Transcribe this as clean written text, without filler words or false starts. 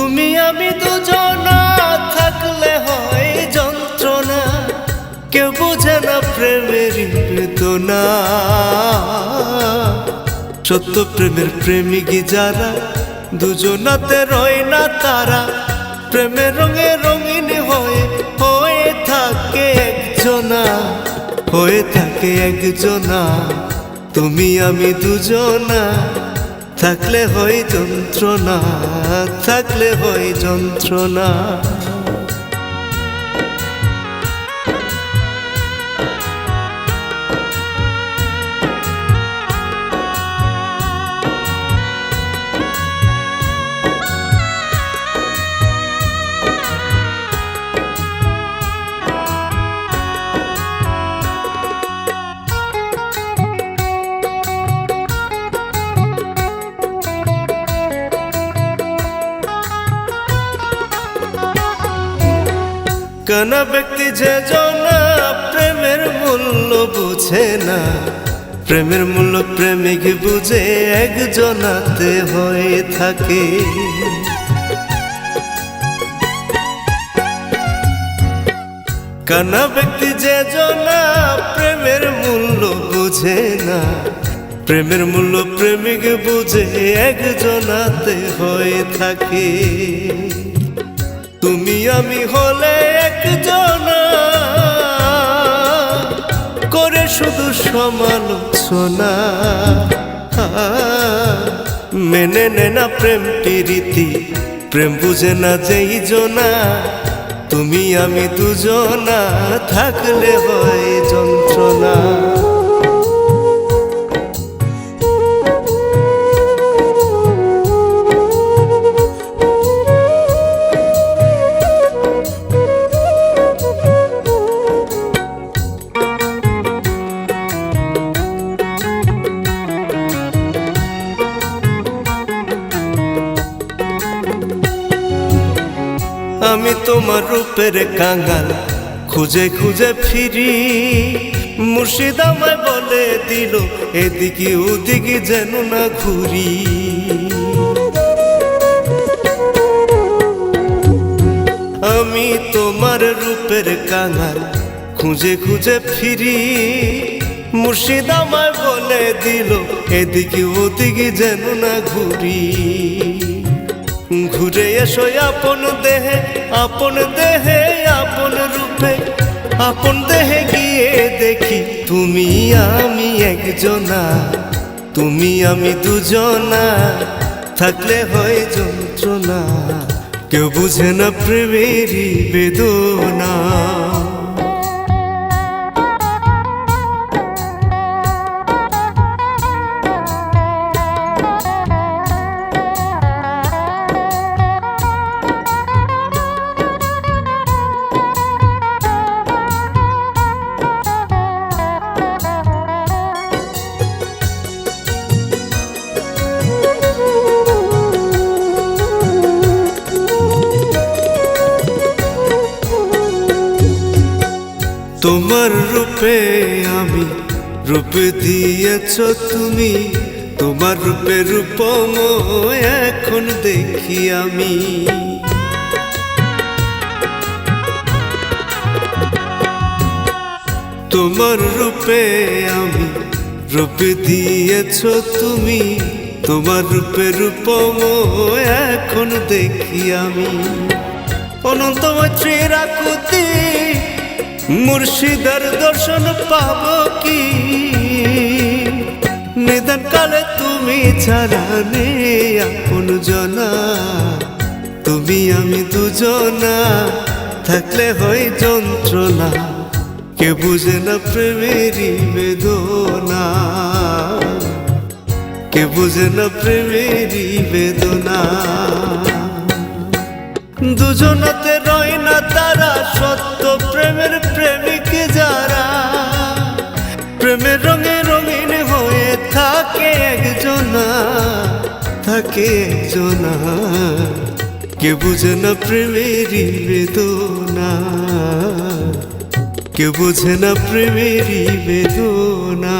তুমি আমি দুজনা থাকলে হয় যন্ত্রণা, কেউ বোঝে না প্রেমের বেদনা। সত্য প্রেমের প্রেমিক যারা, দুজনাতে রয় না তারা, প্রেমের রঙে রঙিন হয়ে হয়ে থাকে একজনা, হয়ে থাকে একজনা। তুমি আমি দুজনা থাকলে হয় যন্ত্রণা, থাকলে হয় যন্ত্রণা। কোন ব্যক্তি যে জনা প্রেমের মূল্য বুঝে না, প্রেমের মূল্য প্রেমিক বুঝে একজনাতে হয়ে থাকে। কোন ব্যক্তি যে জনা প্রেমের মূল্য বুঝে না, প্রেমের মূল্য প্রেমিক বুঝে একজনাতে হয়ে থাকে। তুমি আমি হলে একজনা করে শুধু সমালোচনা, মেনে নে না প্রেম প্রীতি, প্রেম বুঝে না যেই জনা। তুমি আমি দুজনা থাকলে হয় যন্ত্রণা। আমি তোমার রূপের কাঙ্গাল খুঁজে খুঁজে ফিরি, মুর্শিদ আমায় বলে দিল এদিকে ওদিকে যেন না ঘুরি। আমি তোমার রূপের কাঙ্গাল খুঁজে খুঁজে ফিরি, মুর্শিদ আমায় বলে দিল এদিকে ওদিকে যেন না ঘুরি। ঘুরে এসো আপন দেহে, আপন দেহে আপন রূপে, আপন দেহে গিয়ে দেখি তুমি আমি একজনা, তুমি আমি দুজনা থাকলে হয় যন্ত্রণা। কেউ বুঝে না প্রেমেরই বেদনা। তোমার রূপে আমি রূপ দিয়েছ তুমি, তোমার রূপে রূপময় এখন দেখি আমি। তোমার রূপে আমি রূপ দিয়েছ তুমি, তোমার রূপে রূপময় এখন দেখি আমি। অনন্ত মৈত্রীর আকুতি মুর্শিদার দর্শন পাব কি, নিদান কালে তুমি ছাড়া নেই আপন জনা। তুমি আমি দুজনা থাকলে হয় যন্ত্রণা, কে বুঝে না প্রেমেরই বেদনা, কে বুঝে না প্রেমেরই বেদনা। দুজনাতে রয় না তারা, সত্য প্রেমের প্রেমিক যারা, প্রেমের রঙে রঙিন হয়ে থাকে একজনা, থাকে একজনা। কে বুঝে না প্রেমেরই বেদনা, কে বুঝে না প্রেমেরই বেদনা।